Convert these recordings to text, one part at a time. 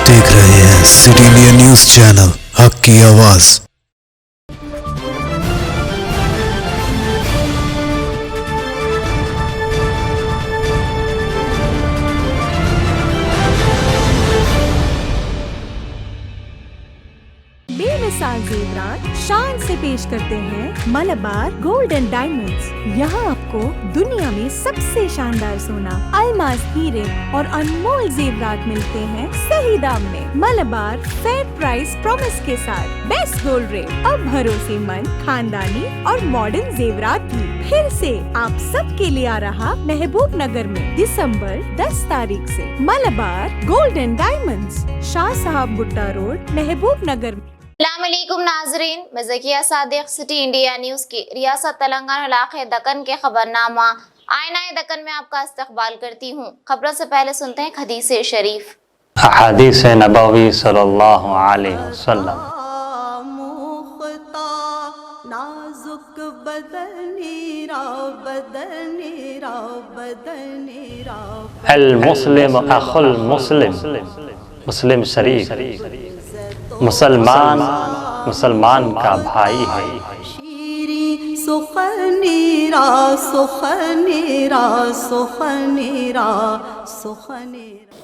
देख रहे हैं सिटी इंडिया न्यूज चैनल, हक की आवाज। बेमिसाल जेवरात शान से पेश करते हैं मलबार गोल्ड एंड डायमंड्स। यहाँ आपको दुनिया में सबसे शानदार सोना, अलमास, हीरे और अनमोल जेवरात मिलते हैं सही दाम में। मलबार फेयर प्राइस प्रॉमिस के साथ बेस्ट गोल्ड रेट। अब भरोसेमंद, खानदानी और मॉडर्न जेवरात भी फिर से आप सबके लिए आ रहा महबूब नगर में दिसंबर 10 तारीख से। Malabar gold and diamonds, Shah साहब गुट्टा रोड, महबूब नगर में। अस्सलामुअलैकुम नाजरीन, मैं Zakia Sadiq city India news की रियासत तेलंगाना इलाके दक्कन के खबरनामा आईना दक्कन में आपका इस्तकबाल करती हूँ। खबरों से पहले सुनते हैं हदीस शरीफ। हदीस नबवी सल्लल्लाहु अलैहि वसल्लम। अल मुस्लिम अखुल मुस्लिम, मुस्लिम शरीफ। मुसलमान मुसलमान का भाई है।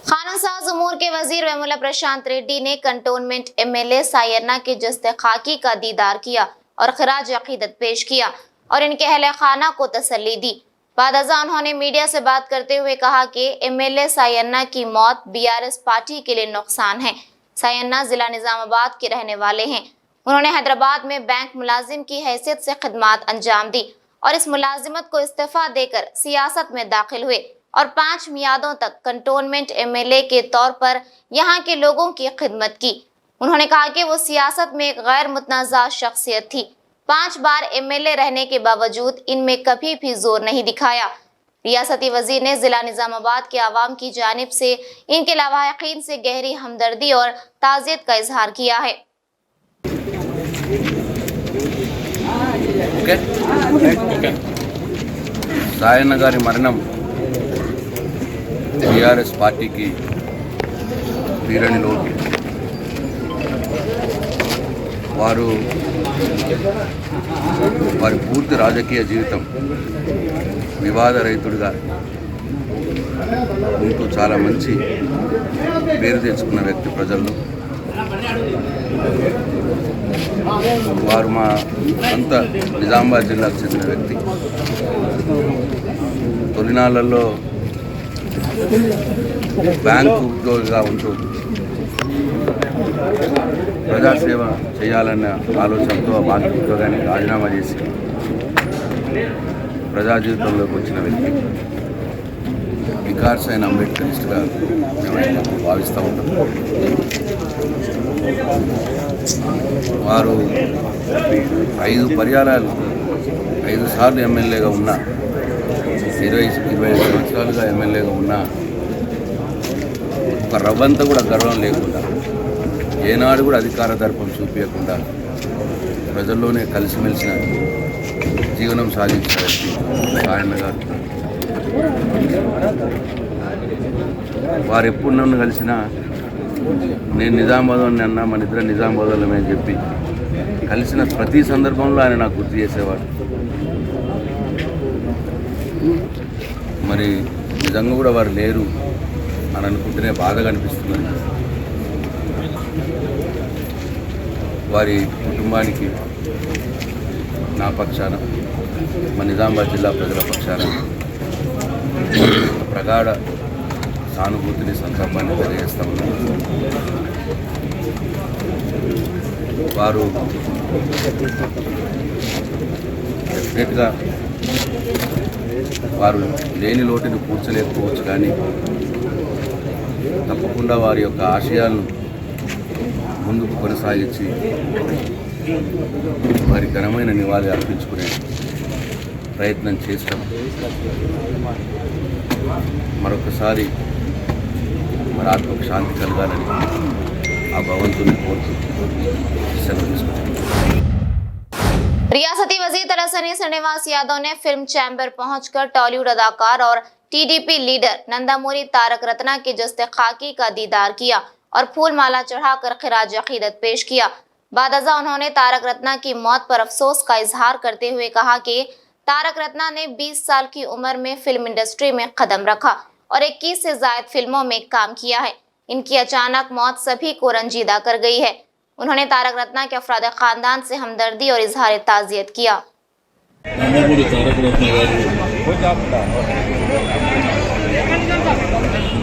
खाना साज उमूर के वजीर वेमुला प्रशांत रेड्डी ने कंटोनमेंट एमएलए सायन्ना के जस्ते खाकी का दीदार किया और खराज अकीदत पेश किया और इनके अहले खाना को तसल्ली दी। बाद अज़ां उन्होंने मीडिया से बात करते हुए कहा कि एमएलए सायन्ना की मौत बीआरएस पार्टी के लिए नुकसान है। सायन्ना जिला निजामाबाद के रहने वाले हैं। उन्होंने हैदराबाद में बैंक मुलाजिम की हैसियत से खिदमात अंजाम दी और इस मुलाजिमत को इस्तीफा देकर सियासत में दाखिल हुए और 5 मियादों तक कंटोनमेंट एमएलए के तौर पर यहाँ के लोगों की खिदमत की। उन्होंने कहा कि वो सियासत में एक गैर मुतनाज़ा शख्सियत थी। 5 बार एमएलए रहने के बावजूद इनमें कभी भी जोर नहीं दिखाया। रियासती वजीर ने जिला निजामाबाद के आवाम की जानिब से इनके लवाहिकीन से गहरी हमदर्दी और ताज़ियत का इजहार किया है। సాయన్న గారి మరణం టీఆర్ఎస్ పార్టీకి తీరని లోటు. వారి పూర్తి రాజకీయ జీవితం వివాద రహితుడిగా ఉంటూ చాలా మంచి పేరు తెచ్చుకున్న వ్యక్తి ప్రజల్లో. వారు మా సొంత నిజామాబాద్ జిల్లాకు చెందిన వ్యక్తి. తొలినాళ్ళల్లో బ్యాంకు ఉద్యోగిగా ఉంటూ ప్రజాసేవ చేయాలన్న ఆలోచనతో ఆ బ్యాంకు ఉద్యోగానికి రాజీనామా చేసి ప్రజా జీవితంలోకి వచ్చిన వ్యక్తి. వికాస్ అయిన అంబేద్కరిస్ట్గా మేము భావిస్తూ ఉంటాం. వారు 5 పర్యాయాలు 5 సార్లు ఎమ్మెల్యేగా ఉన్న 25 సంవత్సరాలుగా ఎమ్మెల్యేగా ఉన్న ఒక రవ్వంతా కూడా గర్వం లేకుండా, ఏనాడు కూడా అధికార దర్పం చూపించకుండా ప్రజల్లోనే కలిసిమెలిసిన జీవనం సాగించిన వ్యక్తి సాయన్న గారు. వారు ఎప్పుడు నన్ను కలిసినా నేను నిజామాబాద్ అన్నా, మన ఇద్దరు నిజామాబాద్లోనే అని చెప్పి కలిసిన ప్రతి సందర్భంలో ఆయన నాకు గుర్తు చేసేవాడు. మరి నిజంగా కూడా వారు లేరు అని అనుకుంటేనే బాధగా అనిపిస్తున్నది. వారి కుటుంబానికి నా పక్షాన, మా నిజామాబాద్ జిల్లా ప్రజల పక్షాన ప్రగాఢ సానుభూతిని, సంతాపాన్ని తెలియజేస్తా ఉన్నాను. వారు డెఫినెట్గా వారు లేని లోటుని పూడ్చలేకపోవచ్చు, కానీ తప్పకుండా వారి యొక్క ఆశయాలను ముందుకు కొనసాగించి వారి ఘనమైన నివాళి అర్పించుకునే ప్రయత్నం చేస్తాం. మరొకసారి మరి ఆత్మకు శాంతి కలగాలని ఆ భగవంతుని కోరుతూ సెలవు తీసుకుంటాం. रियासती वजीर तलसनी श्रीनिवास यादव ने फिल्म चैम्बर पहुंचकर टॉलीवुड अदाकार और टीडीपी लीडर नंदामूरी तारक रत्ना के जस्ते खाकी का दीदार किया और फूल माला चढ़ाकर खिराज अकीदत पेश किया। बादअज़ा उन्होंने तारक रत्ना की मौत पर अफसोस का इजहार करते हुए कहा कि तारक रत्ना ने 20 साल की उम्र में फिल्म इंडस्ट्री में कदम रखा और 21 से ज़ायद फिल्मों में काम किया है। इनकी अचानक मौत सभी को रंजीदा कर गई है। उन्होंने तारक रत्ना के अफराद खानदान से हमदर्दी और इजहार ताज़ियत किया। నందమూరి తారక రత్న గారు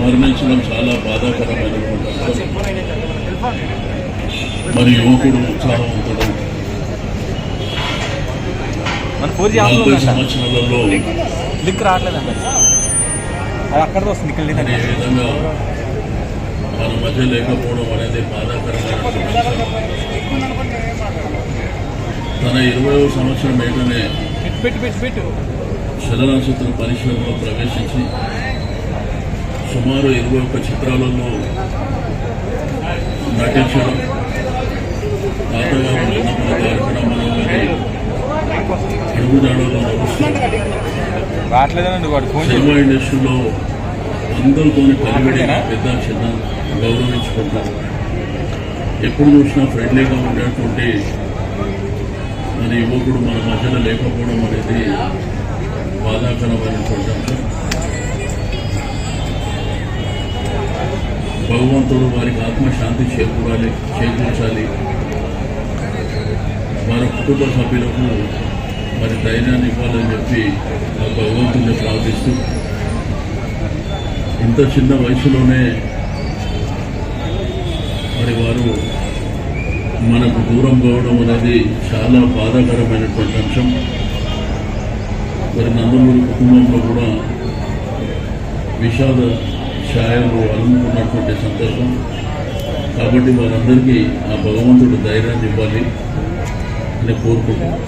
మరణించడం చాలా బాధాకరమైనటువంటి అంశం. మరి యువకుడు, ఉత్సాహవంతుడు, 40 సంవత్సరాలలో లిక్ రావట్లేదండి, అది అక్కడ వస్తుంది ఇక్కడ మరి ఈ విధంగా మన మధ్య లేకపోవడం అనేది బాధాకరమైనటువంటి అంశం. తన 20వ సంవత్సరం ఏంటనే చలనచిత్ర పరిశ్రమలో ప్రవేశించి సుమారు 21 చిత్రాలలో నటించడం, తాతగారు నందమూరి తారక రామారావు గారి అడుగుజాడలో నడుస్తూ రావట్లేదండి. వాడు ఫోన్ సినిమా ఇండస్ట్రీలో అందరితో కలివిడి పెద్ద చిన్న గౌరవించుకుంటారు. ఎప్పుడు చూసినా ఫ్రెండ్లీగా ఉండేటువంటి మన యువకుడు మన మధ్యలో లేకపోవడం అనేది బాధాకరమైనటువంటి అంశం. భగవంతుడు వారికి ఆత్మశాంతి చేకూర్చాలి. వారి కుటుంబ సభ్యులకు మరి ధైర్యాన్ని ఇవ్వాలని చెప్పి ఆ భగవంతుడిని ప్రార్థిస్తూ, ఇంత చిన్న వయసులోనే మరి వారు మనకు దూరం కావడం అనేది చాలా బాధాకరమైనటువంటి అంశం. మరి నందమూరి కుటుంబంలో కూడా విషాద ఛాయలు అలుముకున్నటువంటి సందర్భం కాబట్టి వారందరికీ ఆ భగవంతుడు ధైర్యాన్ని ఇవ్వాలి అని కోరుకుంటున్నాను.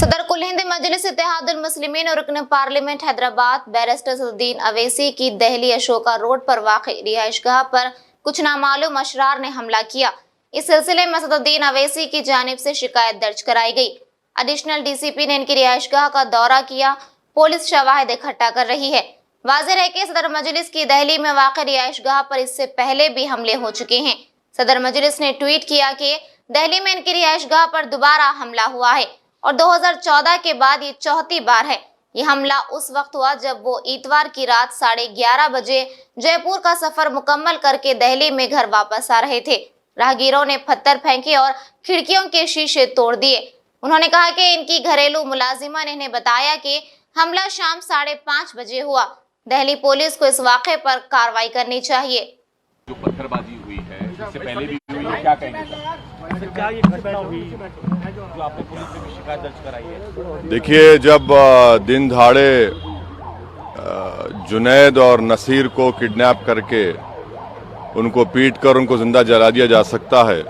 सदर कुल हिंद मजलिस इत्तेहादुल मुस्लिमीन और रुकन पार्लियामेंट हैदराबाद बैरिस्टर सदुद्दीन अवैसी की दहली अशोका रोड पर वाक़ रिहाइशगाह पर कुछ नामालूम अशरार ने हमला किया। इस सिलसिले में सदुद्दीन अवैसी की जानिब से शिकायत दर्ज कराई गई। एडिशनल डीसीपी ने इनकी रिहाइशगाह का दौरा किया। पुलिस शवाहिद इकट्ठा कर रही है। वाज़ेह है कि सदर मजलिस की दहली में वाक़ रिहाइशगाह पर इससे पहले भी हमले हो चुके हैं। सदर मजलिस ने ट्वीट किया कि दहली में इनकी रिहाइशगाह पर दोबारा हमला हुआ है और 2014 के बाद ये चौथी बार है। ये हमला उस वक्त हुआ जब वो इतवार की रात 11:30 बजे जयपुर का सफर मुकम्मल करके दहली में घर वापस आ रहे थे। राहगीरों ने पत्थर फेंके और खिड़कियों के शीशे तोड़ दिए। उन्होंने कहा कि इनकी घरेलू मुलाजिमा ने इन्हें बताया कि हमला शाम 5:30 बजे हुआ। दहली पुलिस को इस वाक़े पर कार्रवाई करनी चाहिए। जो पत्थरबाजी हुई है इससे पहले भी हुई है, क्या कहेंगे सर? क्या ये घटना हुई जो आपने पुलिस में भी शिकायत दर्ज कराई है? देखिए, जब दिन दहाड़े जुनैद और नसीर को किडनैप करके उनको पीट कर उनको जिंदा जला दिया जा सकता है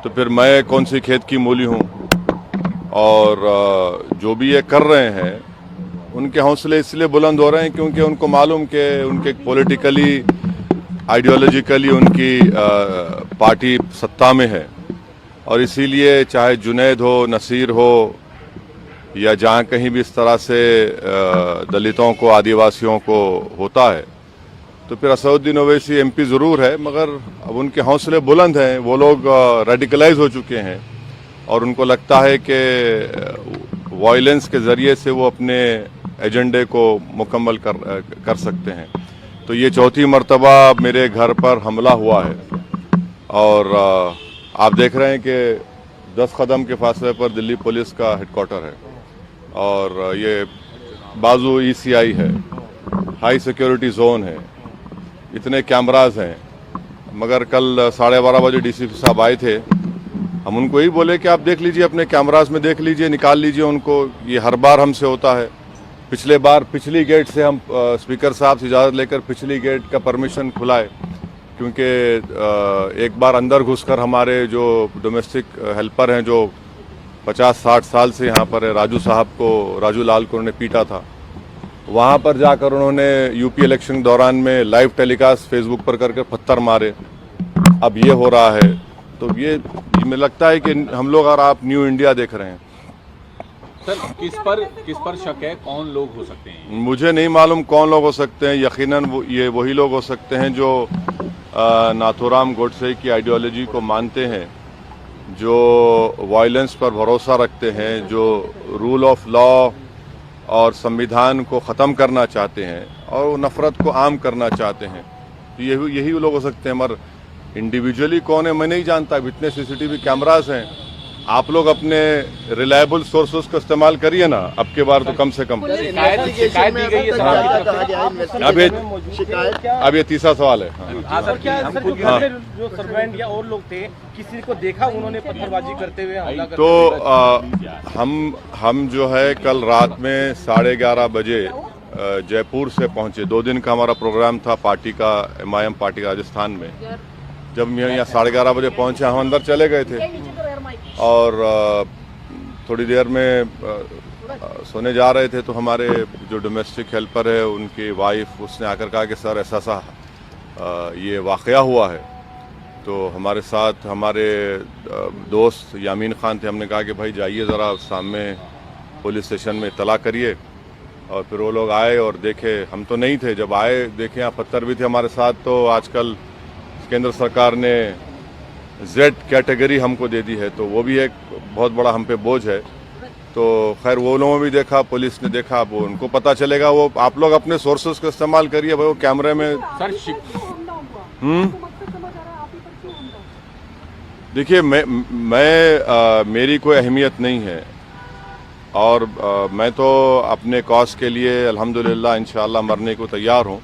तो फिर मैं कौन सी खेत की मूली हूँ। और जो भी ये कर रहे हैं उनके हौसले इसलिए बुलंद हो रहे हैं क्योंकि उनको मालूम कि उनके पॉलिटिकली आइडियोलॉजिकली उनकी पार्टी सत्ता में है और इसीलिए चाहे जुनैद हो, नसीर हो या जहाँ कहीं भी इस तरह से दलितों को, आदिवासियों को होता है तो फिर असदुद्दीन ओवैसी एमपी ज़रूर है मगर अब उनके हौसले बुलंद हैं। वो लोग रेडिकलाइज हो चुके हैं और उनको लगता है कि वायलेंस के ज़रिए से वो अपने एजेंडे को मुकम्मल कर सकते हैं। तो ये चौथी मर्तबा मेरे घर पर हमला हुआ है और आप देख रहे हैं कि 10 कदम के फासले पर दिल्ली पुलिस का हेडक्वार्टर है और ये बाजू ECI है, हाई सिक्योरिटी जोन है, इतने कैमरास हैं। मगर कल 12:30 बजे DCP साहब आए थे, हम उनको यही बोले कि आप देख लीजिए, अपने कैमरास में देख लीजिए, निकाल लीजिए उनको। ये हर बार हमसे होता है। पिछले बार पिछली गेट से हम स्पीकर साहब से इजाज़त लेकर पिछली गेट का परमिशन खुलाए क्योंकि एक बार अंदर घुसकर हमारे जो डोमेस्टिक हेल्पर हैं जो 50-60 साल से यहाँ पर है, राजू लाल को उन्होंने पीटा था, वहाँ पर जाकर उन्होंने यूपी इलेक्शन के दौरान में लाइव टेलीकास्ट फेसबुक पर करके पत्थर मारे। अब ये हो रहा है तो ये मुझे लगता है कि हम लोग और आप न्यू इंडिया देख रहे हैं। सर किस पर शक है, कौन लोग हो सकते हैं? मुझे नहीं मालूम कौन लोग हो सकते हैं। यकीनन ये वही लोग हो सकते हैं जो नाथूराम गोडसे की आइडियोलॉजी को मानते हैं, जो वायलेंस पर भरोसा रखते हैं, जो रूल ऑफ लॉ और संविधान को ख़त्म करना चाहते हैं और नफ़रत को आम करना चाहते हैं। तो यही लोग हो सकते हैं। मगर इंडिविजुअली कौन है मैं नहीं जानता। अब इतने सीसीटीवी कैमरास हैं, आप लोग अपने रिलायबल सोर्सेस का इस्तेमाल करिए ना। अब के बार तो कम से कम शिकायत दी गई है सर। अब ये तीसरा सवाल है। हाँ सर, क्या सर जो घर में जो सर्वेंट या और लोग थे, किसी को देखा उन्होंने पत्थरबाजी करते हुए हमला करते तो हम जो है कल रात में 11:30 बजे जयपुर से पहुंचे। 2 दिन का हमारा प्रोग्राम था पार्टी का, MIM पार्टी का राजस्थान में। जब हम यहाँ 11:30 बजे पहुंचे, हम अंदर चले गए थे और थोड़ी देर में सोने जा रहे थे तो हमारे जो डोमेस्टिक हेल्पर है उनकी वाइफ, उसने आकर कहा कि सर ऐसा ये वाक़या हुआ है। तो हमारे साथ हमारे दोस्त यामीन खान थे। हमने कहा कि भाई जाइए ज़रा सामने पुलिस स्टेशन में इत्तला करिए। और फिर वो लोग आए और देखे, हम तो नहीं थे, जब आए देखे यहाँ पत्थर भी थे हमारे साथ। तो आजकल केंद्र सरकार ने Z कैटेगरी हमको दे दी है, तो वो भी एक बहुत बड़ा हम पे बोझ है। तो खैर वो लोगों ने भी देखा, पुलिस ने देखा, वो उनको पता चलेगा। वो आप लोग अपने सोर्सेज का इस्तेमाल करिए भाई। वो कैमरे में सर देखिए, मेरी कोई अहमियत नहीं है और मैं तो अपने कॉज के लिए अल्हम्दुलिल्लाह इंशाअल्लाह मरने को तैयार हूँ।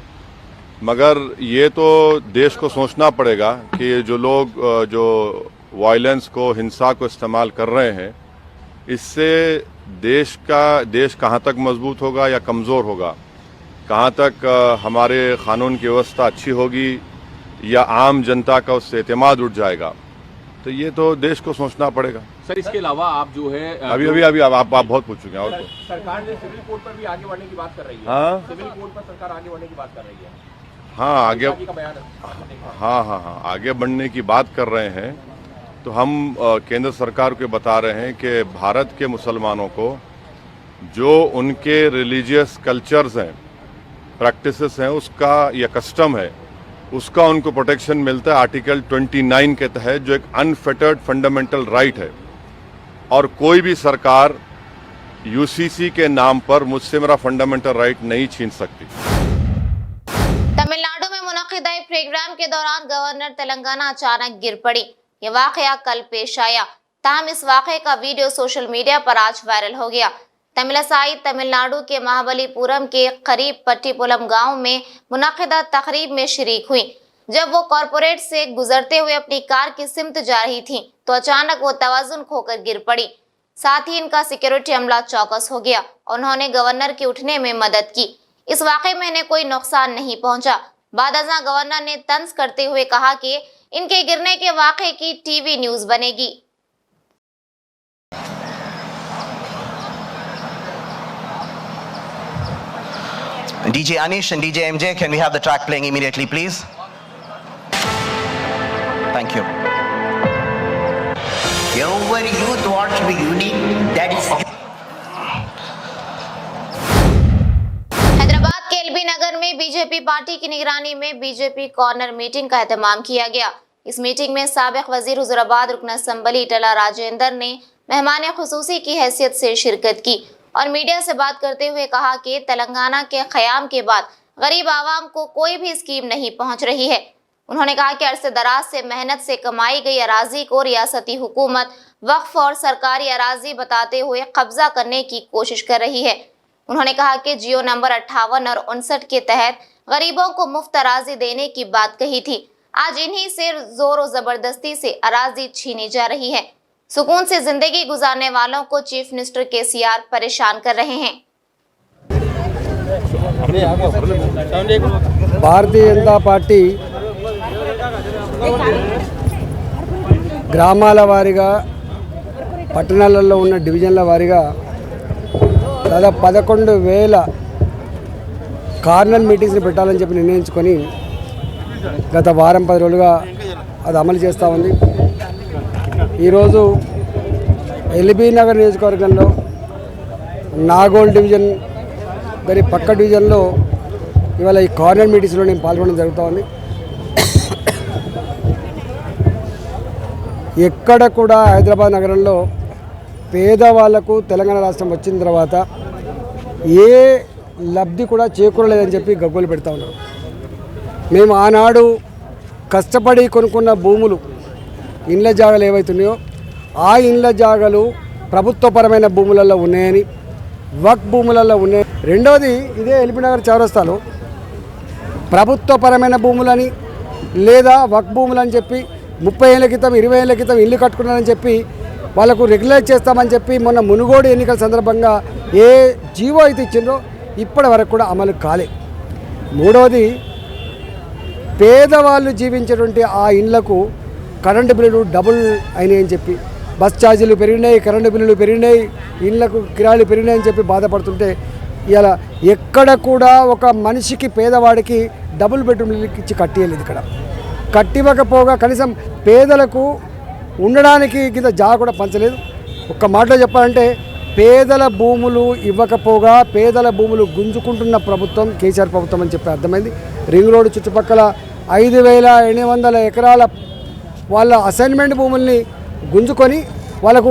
मगर ये तो देश को सोचना पड़ेगा कि जो लोग जो वायलेंस को, हिंसा को इस्तेमाल कर रहे हैं, इससे देश कहाँ तक मजबूत होगा या कमज़ोर होगा, कहाँ तक हमारे क़ानून की व्यवस्था अच्छी होगी या आम जनता का उससे एतमाद उठ जाएगा। तो ये तो देश को सोचना पड़ेगा। सर इसके अलावा आप जो है अभी आप बहुत पूछ चुके हैं। और सरकार ने सिविल कोड पर भी आगे बढ़ने की बात कर रही है। हाँ, सिविल कोड पर सरकार आगे बढ़ने की बात कर रही है। हाँ आगे, हाँ आगे बढ़ने की बात कर रहे हैं। तो हम केंद्र सरकार को बता रहे हैं कि भारत के मुसलमानों को जो उनके रिलीजियस कल्चर्स हैं, प्रैक्टिसेस हैं, उसका या कस्टम है, उसका उनको प्रोटेक्शन मिलता है आर्टिकल 29 के तहत, जो एक अनफेटर्ड फंडामेंटल राइट है। और कोई भी सरकार UCC के नाम पर मुझसे मेरा फंडामेंटल राइट नहीं छीन सकती। तमिलनाडु में मुनक्किदा एक प्रोग्राम के दौरान गवर्नर तेलंगाना अचानक गिर पड़ी। ये वाकया कल पेश आया, ताहम इस वाकये का वीडियो सोशल मीडिया पर आज वायरल हो गया। तमिलसाई तमिलनाडु के महाबलीपुरम के करीब पट्टीपुलम गांव में मुनक्किदा तकरीब में शरीक हुई। जब वो कॉरपोरेट से गुजरते हुए अपनी कार की सिमत जा रही थी तो अचानक वो तवाजुन खोकर गिर पड़ी। साथ ही इनका सिक्योरिटी अमला चौकस हो गया। उन्होंने गवर्नर के उठने में मदद की। इस वाकये में इन्हें कोई नुकसान नहीं पहुंचा। बादअज़ां गवर्नर ने तंज करते हुए कहा कि इनके गिरने के वाकये की टीवी न्यूज बनेगी। DJ Anish and DJ MJ, can we have the track playing immediately, please? Thank you. Your youth wants to be unique, that is... Hyderabad के एलबी नगर में बीजेपी पार्टी की निगरानी में बीजेपी कॉर्नर मीटिंग का एहतमाम किया गया। इस मीटिंग में साबिक वजीर हुजूराबाद रुकन असम्बली इटला राजेंद्र ने मेहमान खुसूसी की हैसियत से शिरकत की और मीडिया से बात करते हुए कहा कि तेलंगाना के क़याम के बाद गरीब आवाम को कोई भी स्कीम नहीं पहुंच रही है। उन्होंने कहा कि अरसे दराज से मेहनत से कमाई गई अराजी को रियासती हुकूमत वक्फ और सरकारी अराजी बताते हुए कब्जा करने की कोशिश कर रही है। उन्होंने कहा कि जियो नंबर 58 और 59 के तहत गरीबों को मुफ्त अराजी देने की बात कही थी। आज इन्हीं से जोर और जबरदस्ती से अराजी छीनी जा रही है। सुकून से जिंदगी गुजारने वालों को चीफ मिनिस्टर KCR परेशान कर रहे हैं। भारतीय जनता पार्टी గ్రామాల వారీగా పట్టణాలలో ఉన్న డివిజన్ల వారీగా దాదాపు 11,000 కార్నర్ మీటింగ్స్ పెట్టాలని చెప్పి నిర్ణయించుకొని గత వారం 10 రోజులుగా అది అమలు చేస్తూ ఉంది. ఈరోజు ఎల్బీ నగర్ నియోజకవర్గంలో నాగోల్ డివిజన్ దాని పక్క డివిజన్లో ఇవాళ ఈ కార్నర్ మీటింగ్స్లో నేను పాల్గొనడం జరుగుతూ ఉంది. ఎక్కడ కూడా హైదరాబాద్ నగరంలో పేదవాళ్లకు తెలంగాణ రాష్ట్రం వచ్చిన తర్వాత ఏ లబ్ధి కూడా చేకూరలేదని చెప్పి గగ్గోలు పెడతా ఉన్నారు. మేము ఆనాడు కష్టపడి కొనుక్కున్న భూములు ఇండ్ల జాగాలు ఏవైతున్నాయో ఆ ఇండ్ల జాగాలు ప్రభుత్వపరమైన భూములలో ఉన్నాయని, వక్ భూములలో ఉన్నాయి. రెండోది ఇదే ఎల్బీనగర్ చౌరస్తాలో ప్రభుత్వపరమైన భూములని లేదా వక్ భూములని చెప్పి 30 ఏళ్ల క్రితం 20 ఏళ్ల క్రితం ఇల్లు కట్టుకున్నారని చెప్పి వాళ్ళకు రెగ్యులేట్ చేస్తామని చెప్పి మొన్న మునుగోడు ఎన్నికల సందర్భంగా ఏ జీవో అయితే ఇచ్చిందో ఇప్పటి వరకు కూడా అమలు కాలే. మూడవది పేదవాళ్ళు జీవించేటువంటి ఆ ఇండ్లకు కరెంటు బిల్లులు డబుల్ అయినాయని చెప్పి, బస్ ఛార్జీలు పెరిగినాయి, కరెంటు బిల్లులు పెరిగినాయి, ఇండ్లకు కిరాయిలు పెరిగినాయని చెప్పి బాధపడుతుంటే ఇలా ఎక్కడ కూడా ఒక మనిషికి పేదవాడికి డబుల్ బెడ్రూమ్ ఇచ్చి కట్టియలేదు. ఇక్కడ కట్టివ్వకపోగా కనీసం పేదలకు ఉండడానికి కింద జాగా కూడా పంచలేదు. ఒక్క మాటలో చెప్పాలంటే పేదల భూములు ఇవ్వకపోగా పేదల భూములు గుంజుకుంటున్న ప్రభుత్వం కేసీఆర్ ప్రభుత్వం అని చెప్పి అర్థమైంది. రింగ్ రోడ్డు చుట్టుపక్కల 5,800 ఎకరాల వాళ్ళ అసైన్మెంట్ భూముల్ని గుంజుకొని వాళ్ళకు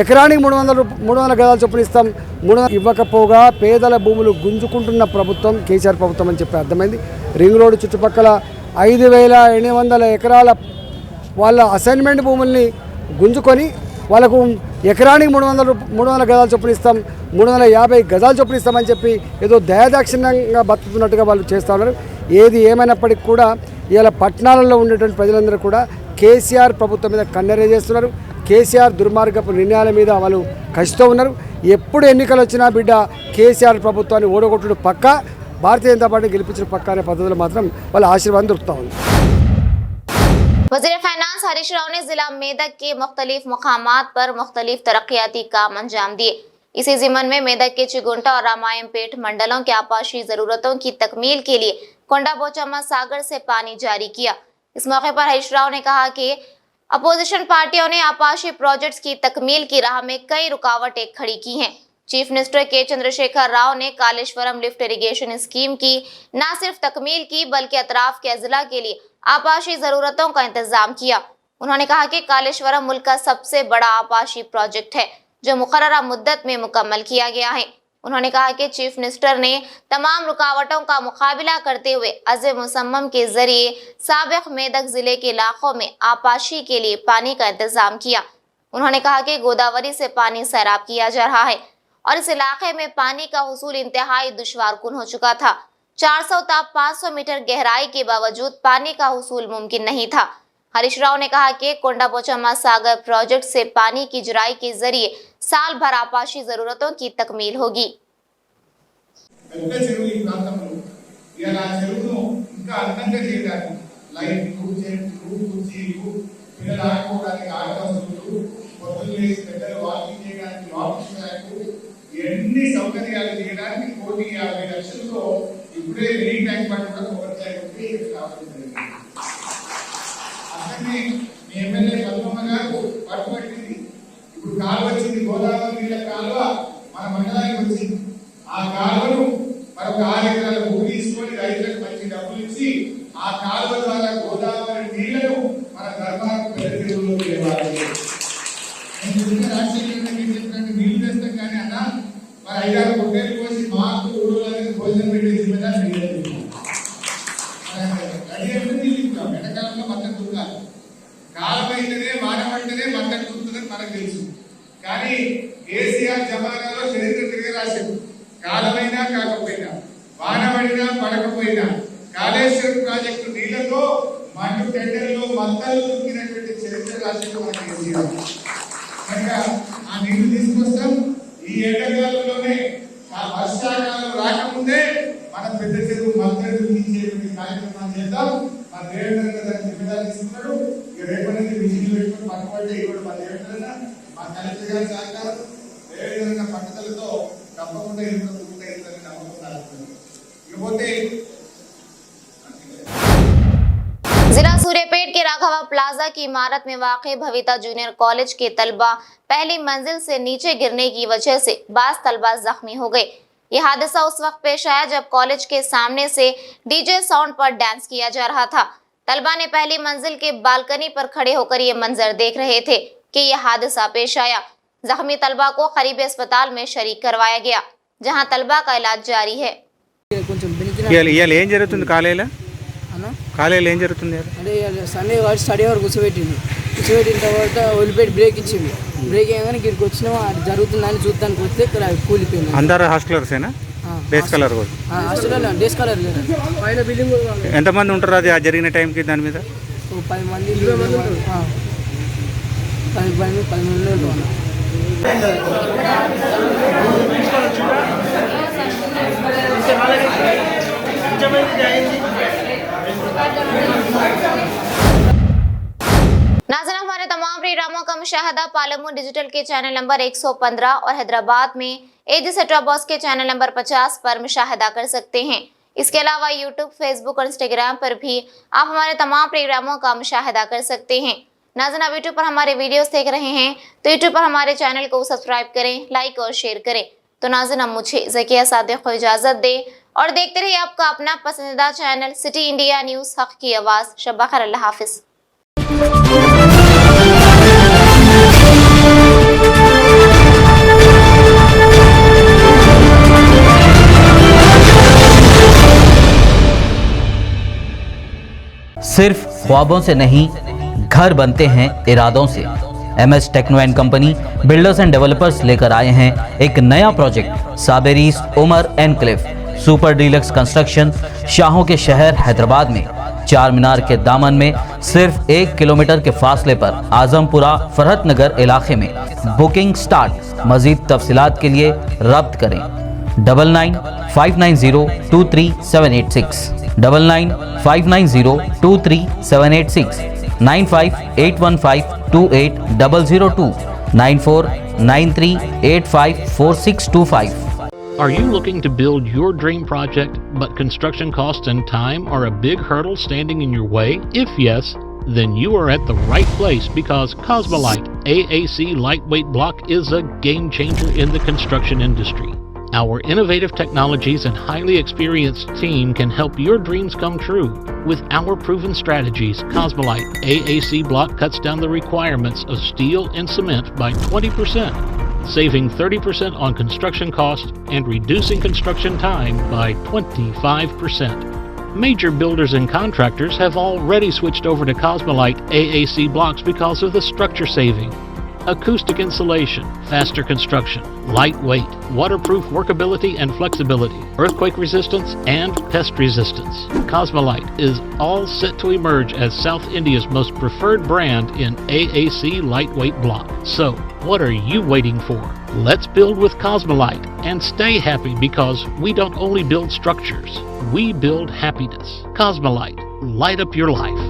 ఎకరానికి 300 గజాలు చొప్పున ఇస్తాం, 300 ఇవ్వకపోగా పేదల భూములు గుంజుకుంటున్న ప్రభుత్వం కేసీఆర్ ప్రభుత్వం అని చెప్పి అర్థమైంది. రింగ్ రోడ్డు చుట్టుపక్కల 5,800 ఎకరాల వాళ్ళ అసైన్మెంట్ భూముల్ని గుంజుకొని వాళ్ళకు ఎకరానికి 300 గజాలు చొప్పున ఇస్తాం, 350 గజాలు చొప్పున ఇస్తామని చెప్పి ఏదో దయాదాక్షిణ్యంగా బతుకుతున్నట్టుగా వాళ్ళు చేస్తూ ఉన్నారు. ఏది ఏమైనప్పటికీ కూడా ఇవాళ పట్టణాలలో ఉండేటువంటి ప్రజలందరూ కూడా కేసీఆర్ ప్రభుత్వం మీద కన్నెరే చేస్తున్నారు. కేసీఆర్ దుర్మార్గపు నిర్ణయాల మీద వాళ్ళు కసితో ఉన్నారు. ఎప్పుడు ఎన్నికలు వచ్చినా బిడ్డ కేసీఆర్ ప్రభుత్వాన్ని ఓడగొట్టుడు పక్క, భారతీయ జనతా పార్టీ గెలిపించిన పక్క అనే పద్ధతిలో మాత్రం వాళ్ళ ఆశీర్వాదం దొరుకుతూ ఉంది. वज़ीर फाइनेंस हरीश राव ने जिला मेदक के मुख्तलिफ मकामात पर मुख्तलिफ तरक्याती काम अंजाम दिए। इसी ज़िमन में मेदक के चिगुंटा और रामायणपेट मंडलों के आपाशी ज़रूरतों की तकमील के लिए कोंडा बोचम्मा सागर से पानी जारी किया। इस मौके पर हरीश राव ने कहा कि अपोजिशन पार्टियों ने आपाशी प्रोजेक्ट्स की तकमील की राह में कई रुकावटें खड़ी की हैं। चीफ मिनिस्टर के चंद्रशेखर राव ने कालेश्वरम लिफ्ट इरिगेशन स्कीम की न सिर्फ तकमील की बल्कि अतराफ के अजला के लिए आपाशी जरूरतों का इंतजाम किया। उन्होंने कहा कि कालेश्वरम मुल्क का सबसे बड़ा आपाशी प्रोजेक्ट है जो मुकर्ररा मुद्दत में मुकम्मल किया गया है। उन्होंने कहा कि चीफ मिनिस्टर ने तमाम रुकावटों का मुकाबला करते हुए अज़्म मुसम्मम के जरिए साबिक मेदक जिले के इलाकों में आपाशी के लिए पानी का इंतजाम किया। उन्होंने कहा कि गोदावरी से पानी सैराब किया जा रहा है और इस इलाके में पानी का हुसूल इंतहाई दुश्वारकुन हो चुका था। 400 ता 500 मीटर गहराई के बावजूद पानी का हुसूल मुमकिन नहीं था। हरीश राव ने कहा कि कोंडा बोचम्मा सागर प्रोजेक्ट से पानी की जुराई के जरिए साल भर आपाशी जरूरतों की तकमील होगी। ఎన్ని సౌకర్యాలు చేయడానికి 1,50 లక్షలతో ఇప్పుడే రీ ట్యాంక్ బండ్ కూడా కొబ్బరికాయ అక్కడనే మీ ఎమ్మెల్యే కల్పమ్మ గారు పట్టుబట్టింది. ఇప్పుడు కాలువ వచ్చింది, గోదావరి నీళ్ళ కాలువ మన మండలానికి వచ్చింది. ఆ కాలువను మరొక 6 ఎకరాల భూమి తీసుకొని రైతులకు మంచి డబ్బులు ఇచ్చి ఆ కాలువ ద్వారా గోదావరి నీళ్లను మన ధర్మాలకు పెద్ద చెరువులో లేవాలి. రాజశేఖర చెప్పినట్టు నీళ్లు తెస్తాం కానీ అన్న మరి 5-6 పొట్టేలు కోసి మాకు ఊళ్ళో భోజనం పెట్టే జిమ్మేదారు ఎండాకాలంలో మద్దతు దుర్గాలి, కాలం అయితేనే వానమంటేనే మద్దతు దుర్తుందని మనకు తెలుసు. కానీ కేసీఆర్ జమానాలో చరిత్ర తిరిగి రాశారు. కాలమైనా కాకపోయినా, వానపడినా పడకపోయినా కాళేశ్వరం ప్రాజెక్టు నీళ్లతో మండు టెండర్లో మద్దలు దొరికినటువంటి చరిత్ర రాశారు మన కేసీఆర్. కనుక ఆ నీళ్లు తీసుకొస్తాం. ఈ ఎండాకాలంలోనే ఆ వర్షాకాలం రాకముందే మన పెద్ద చెరువు మద్దతు ఇచ్చేటువంటి కార్యక్రమాలు చేద్దాం. మా దేవేంద్ర దాన్ని జిమ్మేదారు తీసుకున్నాడు. ఇక రేపటి నుంచి మిషన్లు పెట్టుకుని పట్టుబట్టి ఇవ్వడం మా దేవేంద్ర మా కలెక్టర్ గారి సహకారం దేవేంద్ర పట్టుదలతో తప్పకుండా ఇంట్లో పూర్తయిందని నమ్మకం. ఇకపోతే जिला सूर्यपेट के राघव हवा प्लाजा की इमारत में वाक़ भविता जूनियर कॉलेज के तलबा पहली मंजिल से नीचे गिरने की वजह से बाज़ तलबा जख्मी हो गए। यह हादसा उस वक्त पेश आया जब कॉलेज के सामने से डीजे साउंड पर डांस किया जा रहा था। तलबा ने पहली मंजिल के बालकनी पर खड़े होकर ये मंजर देख रहे थे कि यह हादसा पेश आया। जख्मी तलबा को करीबी अस्पताल में शरीक करवाया गया, जहां तलबा का इलाज जारी है। ఏం జరుగుతుంది కాలేజీలో ఏం జరుగుతుంది అంటే సండే వాడు స్టడీ వరకు కూర్చోబెట్టింది. కూర్చోబెట్టిన తర్వాత వదిలిపెట్టి బ్రేక్ ఇచ్చింది. బ్రేక్ అయ్యగానే ఇక్కడికి వచ్చినాము, అది జరుగుతుందని చూద్దానికి వస్తే ఇక్కడ కూలిపోయింది. అందరూ హాస్టలర్సేనా? డేస్ కలర్ కూడా హాస్టల్ డేస్ కలర్ లేదు. పైన బిల్డింగ్ ఎంతమంది ఉంటారు అది జరిగిన టైంకి దాని మీద? 10 మంది 20 మంది ఉంటారు. 10 మంది ఉంటారు. नाज़रीन, हमारे तमाम प्रोग्रामों का मुशाहदा पालमू डिजिटल के चैनल नंबर 115 और हैदराबाद में एजी सेटॉप बॉक्स के चैनल नंबर 50 पर मुशाहदा कर सकते हैं। इसके अलावा यूट्यूब, फेसबुक और इंस्टाग्राम पर भी आप हमारे तमाम प्रोग्रामों का मुशाहदा कर सकते हैं। नाज़रीन, आप यूट्यूब पर हमारे वीडियोस देख रहे हैं तो यूट्यूब पर हमारे चैनल को सब्सक्राइब करें, लाइक और शेयर करें। तो नाज़रीन, अब मुझे ज़किया सादिक को इजाज़त दें और देखते रहिए आपका अपना पसंदीदा चैनल सिटी इंडिया न्यूज़, हक़ की आवाज़। शब्बा खैर, अल्लाह हाफ़िज़। सिर्फ ख्वाबों से नहीं, घर बनते हैं इरादों से। MS techno and company builders and developers लेकर आए हैं एक नया प्रोजेक्ट साबेरीज Umar enclave super deluxe construction. शाहों के शहर हैदराबाद में चार मीनार के दामन में सिर्फ 1 किलोमीटर के फासले पर आजमपुरा फरहत नगर इलाके में बुकिंग स्टार्ट। मजीद तफसीलात के लिए रब्त करें 9959023786 9959023786 9581528002 9493854625। Are you looking to build your dream project, but construction costs and time are a big hurdle standing in your way? If yes, then you are at the right place, because Cosmolite AAC lightweight block is a game changer in the construction industry. Our innovative technologies and highly experienced team can help your dreams come true. With our proven strategies, Cosmolite AAC block cuts down the requirements of steel and cement by 20%, saving 30% on construction cost and reducing construction time by 25%. Major builders and contractors have already switched over to Cosmolite AAC blocks because of the structure saving, acoustic insulation, faster construction, lightweight, waterproof workability and flexibility, earthquake resistance and pest resistance. Cosmolite is all set to emerge as South India's most preferred brand in AAC lightweight block. So, what are you waiting for? Let's build with Cosmolite and stay happy, because we don't only build structures, we build happiness. Cosmolite, light up your life.